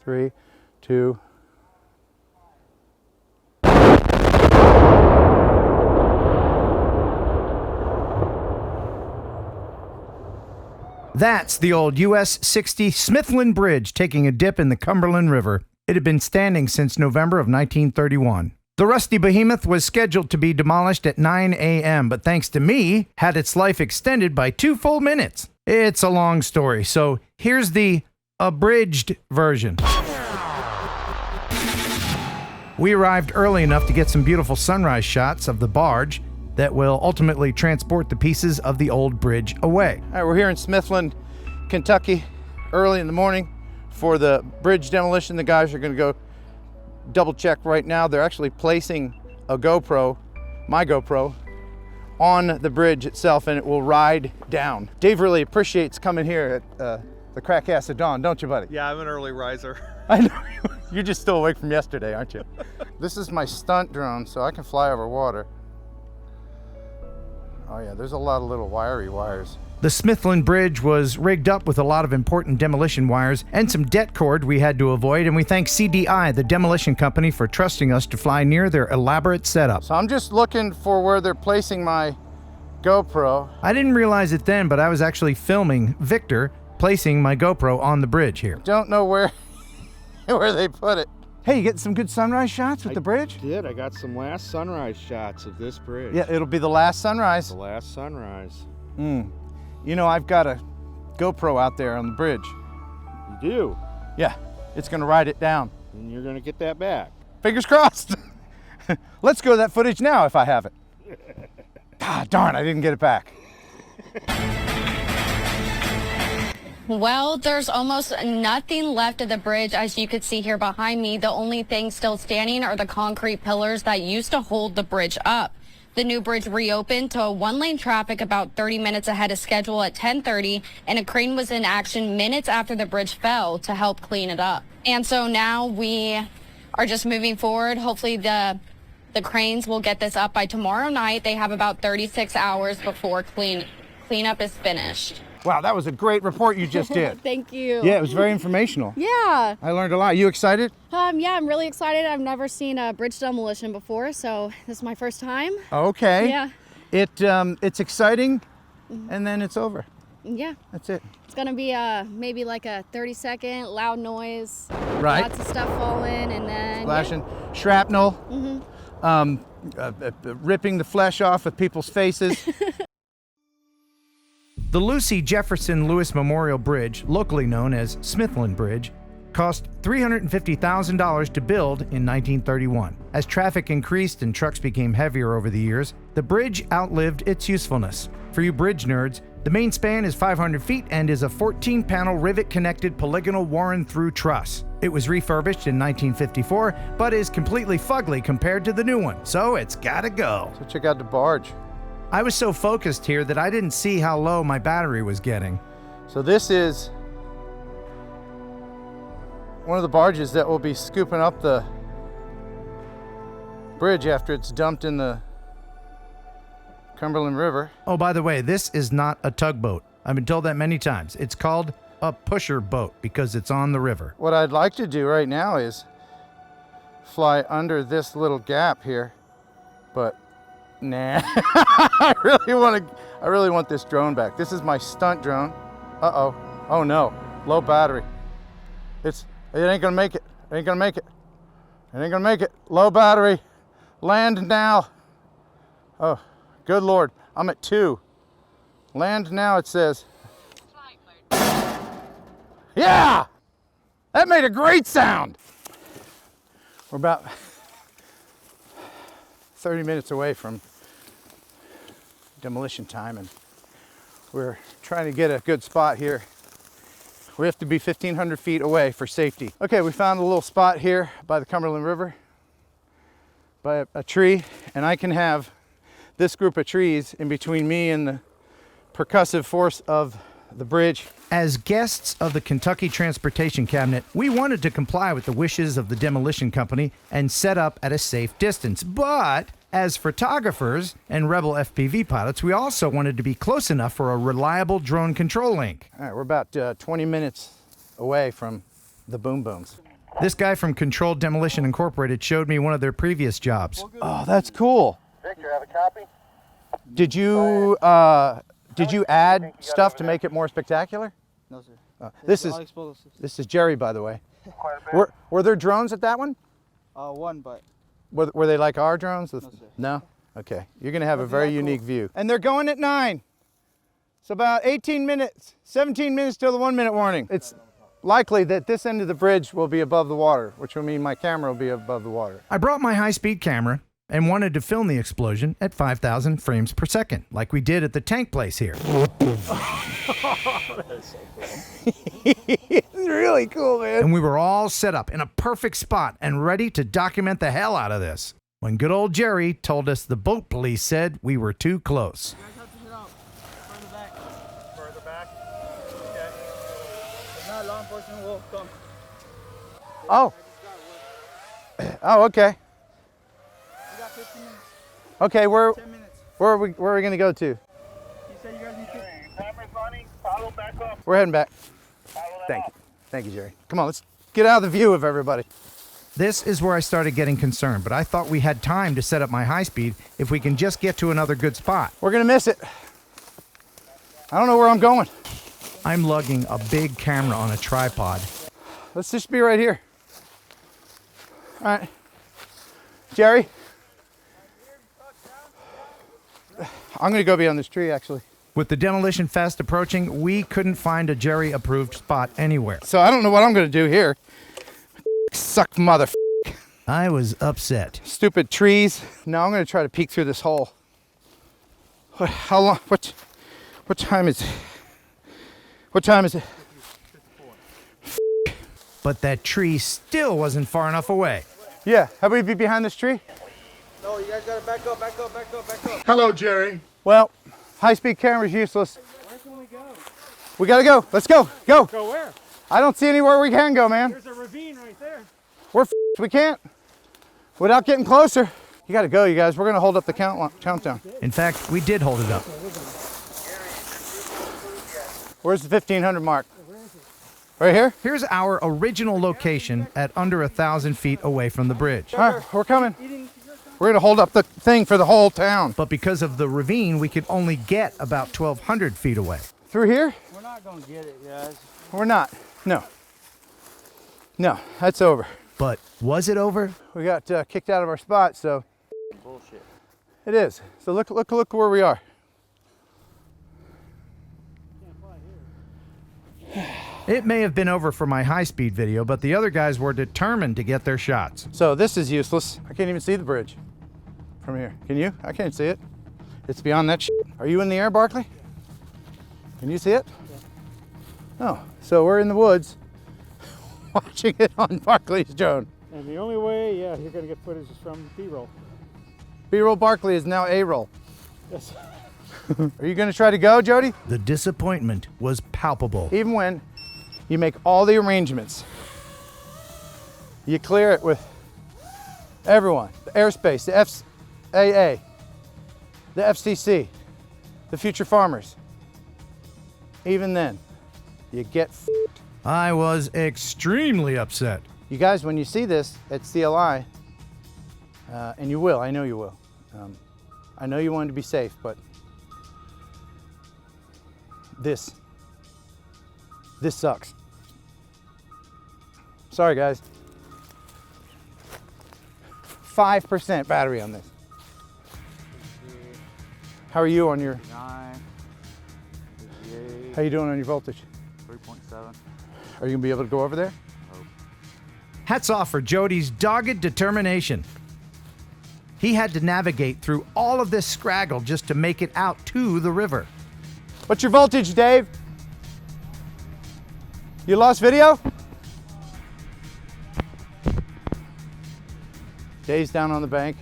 3, 2. That's the old US 60 Smithland Bridge taking a dip in the Cumberland River. It had been standing since November of 1931. The rusty behemoth was scheduled to be demolished at 9 a.m., but thanks to me, had its life extended by 2 full minutes. It's a long story, so here's the abridged version. We arrived early enough to get some beautiful sunrise shots of the barge that will ultimately transport the pieces of the old bridge away. All right, we're here in Smithland, Kentucky, early in the morning for the bridge demolition. The guys are going to go double check right now. They're actually placing a GoPro, my GoPro, on the bridge itself, and it will ride down. Dave really appreciates coming here at the crack ass of dawn, don't you, buddy? Yeah, I'm an early riser. I know. You're just still awake from yesterday, aren't you? This is my stunt drone, so I can fly over water. Oh yeah, there's a lot of little wiry wires. The Smithland Bridge was rigged up with a lot of important demolition wires and some det cord we had to avoid, and we thank CDI, the demolition company, for trusting us to fly near their elaborate setup. So I'm just looking for where they're placing my GoPro. I didn't realize it then, but I was actually filming Victor placing my GoPro on the bridge here. Don't know where they put it. Hey, you getting some good sunrise shots with the bridge? I got some last sunrise shots of this bridge. Yeah, it'll be the last sunrise. The last sunrise. You know, I've got a GoPro out there on the bridge. You do? Yeah, it's gonna ride it down. And you're gonna get that back. Fingers crossed. Let's go to that footage now if I have it. God darn, I didn't get it back. Well, there's almost nothing left of the bridge, as you could see here behind me. The only thing still standing are the concrete pillars that used to hold the bridge up. The new bridge reopened to one-lane traffic about 30 minutes ahead of schedule at 10:30, and a crane was in action minutes after the bridge fell to help clean it up. And so now we are just moving forward. Hopefully the cranes will get this up by tomorrow night. They have about 36 hours before cleanup is finished. Wow, that was a great report you just did. Thank you. Yeah, it was very informational. Yeah. I learned a lot. You excited? Yeah, I'm really excited. I've never seen a bridge demolition before, so this is my first time. Okay. Yeah. It's exciting, and then it's over. Yeah. That's it. It's gonna be maybe like a 30-second loud noise. Right. Lots of stuff falling, and then Splashing, shrapnel, ripping the flesh off of people's faces. The Lucy Jefferson Lewis Memorial Bridge, locally known as Smithland Bridge, cost $350,000 to build in 1931. As traffic increased and trucks became heavier over the years, the bridge outlived its usefulness. For you bridge nerds, the main span is 500 feet and is a 14-panel rivet-connected polygonal worn-through truss. It was refurbished in 1954, but is completely fugly compared to the new one, so it's gotta go. So check out the barge. I was so focused here that I didn't see how low my battery was getting. So this is one of the barges that will be scooping up the bridge after it's dumped in the Cumberland River. Oh, by the way, this is not a tugboat. I've been told that many times. It's called a pusher boat because it's on the river. What I'd like to do right now is fly under this little gap here, but nah. I really want this drone back. This is my stunt drone. Uh-oh. Oh no. Low battery. It ain't gonna make it. It ain't gonna make it. It ain't gonna make it. Low battery. Land now. Oh, good Lord. I'm at 2. Land now, it says. Yeah! That made a great sound. We're about 30 minutes away from demolition time, and we're trying to get a good spot here. We have to be 1,500 feet away for safety. Okay, we found a little spot here by the Cumberland River, by a tree, and I can have this group of trees in between me and the percussive force of the bridge. As guests of the Kentucky Transportation Cabinet, we wanted to comply with the wishes of the demolition company and set up at a safe distance. But as photographers and Rebel FPV pilots, we also wanted to be close enough for a reliable drone control link. All right, we're about 20 minutes away from the boom booms. This guy from Controlled Demolition Incorporated showed me one of their previous jobs. Oh, that's cool. Victor, have a copy? Did you add stuff to make it more spectacular? No, sir. This is Jerry, by the way. Quite a bit. Were there drones at that one? One, but Were they like our drones? sir. No? Okay. You're going to have a very unique view. And they're going at 9. It's about 18 minutes, 17 minutes till the 1 minute warning. It's likely that this end of the bridge will be above the water, which will mean my camera will be above the water. I brought my high-speed camera and wanted to film the explosion at 5,000 frames per second, like we did at the tank place here. It's really cool, man. And we were all set up in a perfect spot and ready to document the hell out of this, when good old Jerry told us the boat police said we were too close. you guys have to head out. Further back. Further back? Okay. If not, law enforcement will come. Oh. Oh, okay. You got 15 minutes. Okay, 10 minutes. where are we going to go to? You said you guys need to. Timer's running. Follow back up. We're heading back. Follow that Thank up. you. Thank you, Jerry. Come on, let's get out of the view of everybody. This is where I started getting concerned, but I thought we had time to set up my high speed if we can just get to another good spot. We're going to miss it. I don't know where I'm going. I'm lugging a big camera on a tripod. Let's just be right here. All right. Jerry? I'm going to go beyond this tree, actually. With the demolition fast approaching, we couldn't find a Jerry-approved spot anywhere. So I don't know what I'm going to do here. Suck mother. I was upset. Stupid trees. No, I'm going to try to peek through this hole. How long? What time is it? What time is it? But that tree still wasn't far enough away. Yeah. How about we be behind this tree? No, you guys gotta back up, back up, back up, back up. Hello, Jerry. Well, high-speed camera's useless. Where can we go? We got to go. Let's go. Go. Go where? I don't see anywhere we can go, man. There's a ravine right there. We're we can't. Without getting closer. You got to go, you guys. We're going to hold up the countdown. In fact, we did hold it up. Where's the 1500 mark? Right here? Here's our original location at under 1,000 feet away from the bridge. All right, we're coming. We're going to hold up the thing for the whole town. But because of the ravine, we could only get about 1,200 feet away. Through here? We're not gonna get it, guys. We're not. No. No, that's over. But was it over? We got kicked out of our spot, so Bullshit. it is. So look where we are. It may have been over for my high-speed video, but the other guys were determined to get their shots. So this is useless. I can't even see the bridge from here. Can you? I can't see it. It's beyond that shit. Are you in the air, Barkley? Can you see it? Yeah. Oh, so we're in the woods watching it on Barkley's drone. And the only way, yeah, you're gonna get footage is from B-roll. B-roll Barkley is now A-roll. Yes. Are you gonna try to go, Jody? The disappointment was palpable. Even when you make all the arrangements, you clear it with everyone, the airspace, the FAA, the FCC, the future farmers. Even then, you get f***ed. I was extremely upset. You guys, when you see this at CLI, and you will, I know you will. I know you wanted to be safe, but this sucks. Sorry, guys. 5% battery on this. How are you on your, 9, 58, how you doing on your voltage? 3.7. Are you gonna be able to go over there? Hats off for Jody's dogged determination. He had to navigate through all of this scraggle just to make it out to the river. What's your voltage, Dave? You lost video? Dave's down on the bank.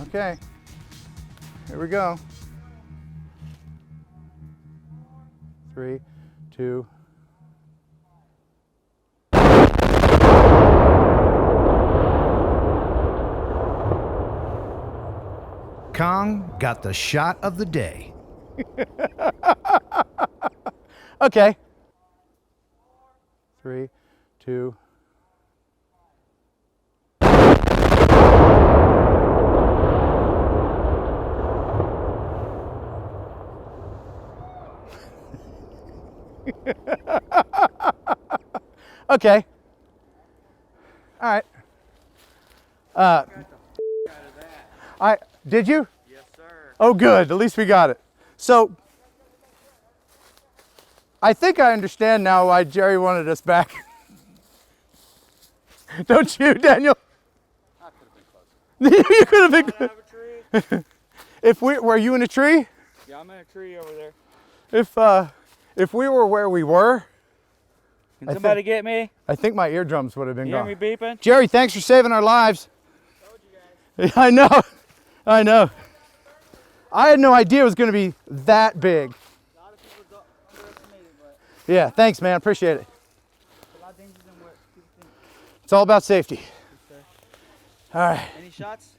Okay, here we go. 3, 2. Kong got the shot of the day. Okay. 3, 2. Okay. All right. Did you? Yes, sir. Oh, good. At least we got it. So, I think I understand now why Jerry wanted us back. Don't you, Daniel? I could have been closer. You could have been. I have a tree. Were you in a tree? Yeah, I'm in a tree over there. If we were where we were, Can somebody get me? I think my eardrums would have been You hear gone. me beeping? Jerry, thanks for saving our lives. Told you guys. I know. I know. I had no idea it was going to be that big. A lot of people underestimate it, but Yeah, thanks, man. Appreciate it. it's a lot dangerous than what people think. It's all about safety. All right. Any shots?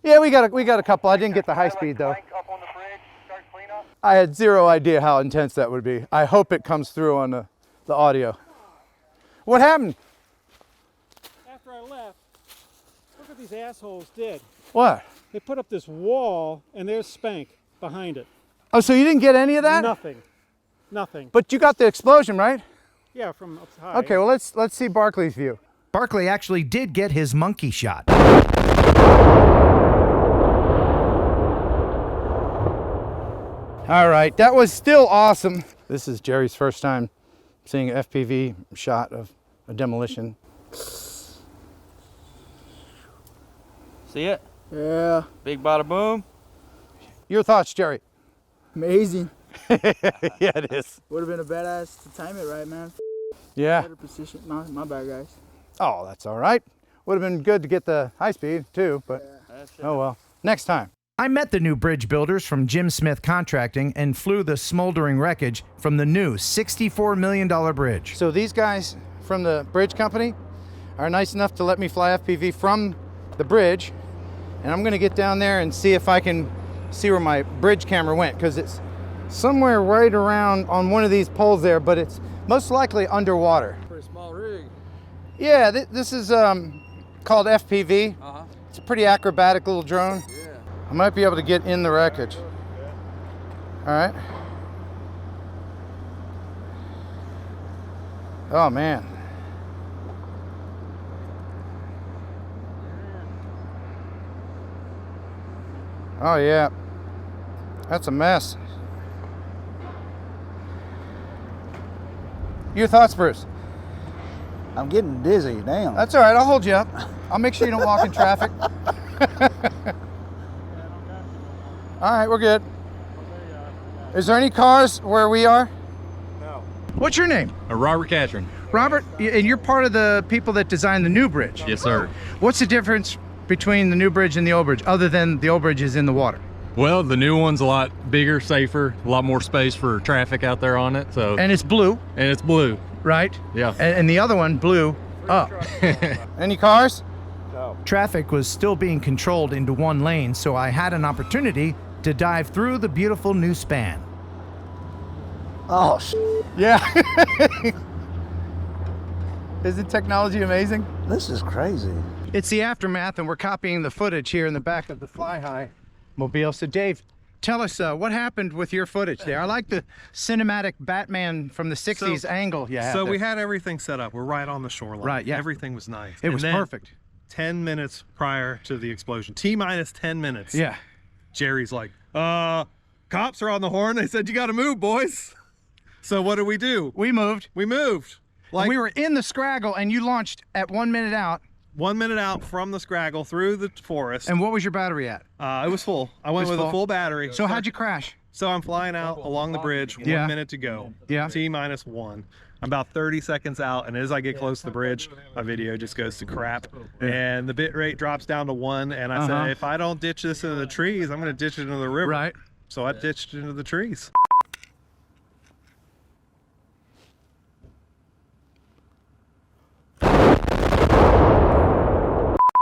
Yeah, we got a couple. I didn't get the high speed though. Plank up on the bridge, start cleanup. I had zero idea how intense that would be. I hope it comes through on the audio. What happened? After I left, look what these assholes did. What? They put up this wall, and there's Spank behind it. Oh, so you didn't get any of that? Nothing. Nothing. But you got the explosion, right? Yeah, from up high. Okay, well let's see Barkley's view. Barkley actually did get his monkey shot. All right, that was still awesome. This is Jerry's first time seeing an FPV shot of a demolition. See it? Yeah, Big bada boom. Your thoughts, Jerry? amazing. Yeah, it is. Would have been a badass to time it right, man. Yeah. Better position. My bad, guys. Oh, that's all right. Would have been good to get the high speed too, but oh well. Next time. I met the new bridge builders from Jim Smith Contracting and flew the smoldering wreckage from the new $64 million bridge. So these guys from the bridge company are nice enough to let me fly FPV from the bridge, and I'm gonna get down there and see if I can see where my bridge camera went, because it's somewhere right around on one of these poles there, but it's most likely underwater. Pretty small rig. Yeah, this is called FPV. Uh-huh. It's a pretty acrobatic little drone. Yeah. I might be able to get in the wreckage. All right. Oh man. Oh yeah. That's a mess. Your thoughts, Bruce? I'm getting dizzy. Damn. That's all right. I'll hold you up. I'll make sure you don't walk in traffic. All right, we're good. Is there any cars where we are? No. What's your name? Robert Catron. Robert, and you're part of the people that designed the new bridge. Yes, sir. What's the difference between the new bridge and the old bridge, other than the old bridge is in the water? Well, the new one's a lot bigger, safer, a lot more space for traffic out there on it. So, And it's blue, and it's blue. right? Yeah. And the other one blew up. Any cars? Traffic was still being controlled into one lane, so I had an opportunity to dive through the beautiful new span. Oh, Yeah. Isn't technology amazing? this is crazy. It's the aftermath, and we're copying the footage here in the back of the Fly High mobile. So Dave, tell us what happened with your footage there. I like the cinematic Batman from the 60s angle you had So there. we had everything set up. We're right on the shoreline. Right, yeah. Everything was nice. It And was then perfect. 10 minutes prior to the explosion, T-minus 10 minutes. Yeah. Jerry's like, cops are on the horn. They said, you got to move, boys. So what do? We moved. We moved. Like We were in the Scraggle, and you launched at 1 minute out. 1 minute out from the Scraggle through the forest. And what was your battery at? It was full. I went was with full? a full battery. So how'd you crash? So I'm flying out along the bridge, Yeah. 1 minute to go. Yeah. T-minus 1. I'm about 30 seconds out, and as I get close to the bridge, my video just goes to crap. And the bit rate drops down to 1, and I said, if I don't ditch this into the trees, I'm going to ditch it into the river. Right. So I ditched into the trees.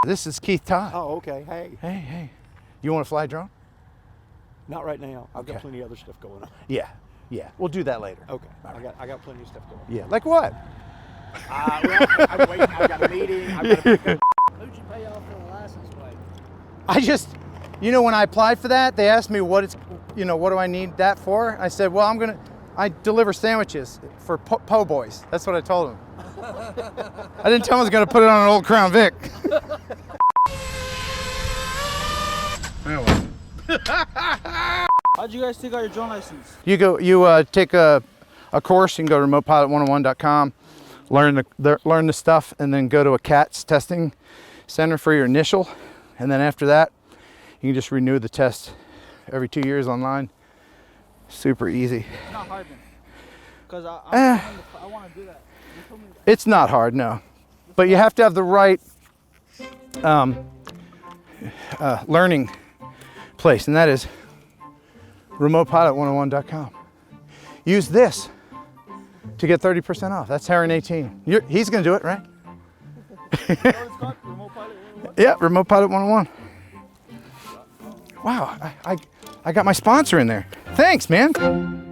This is Keith Todd. Oh, okay. Hey, Hey. You want to fly a drone? not right now. I've Okay. got plenty of other stuff going on. Yeah. We'll do that later. Okay, I got plenty of stuff going on. Yeah. Like what? Well, I'm waiting. I've got a meeting. I've got to pick up. Who'd you pay off for the license plate? I just, when I applied for that, they asked me what do I need that for? I said, well, I'm I deliver sandwiches for po' boys. That's what I told him. I didn't tell him I was going to put it on an old Crown Vic. How'd you guys take out your drone license? You take a course. You can go to remotepilot101.com, learn the stuff, and then go to a CATS testing center for your initial. And then after that, you can just renew the test every 2 years online. Super easy. It's not hard then. Because I want to do that. You told me that. It's not hard, no. But you have to have the right learning place, and that is remotepilot101.com. Use this to get 30% off. That's Heron 18. He's going to do it, right? It's called Remote Pilot 101? Yeah, Remote Pilot 101. Wow, I got my sponsor in there. Thanks, man.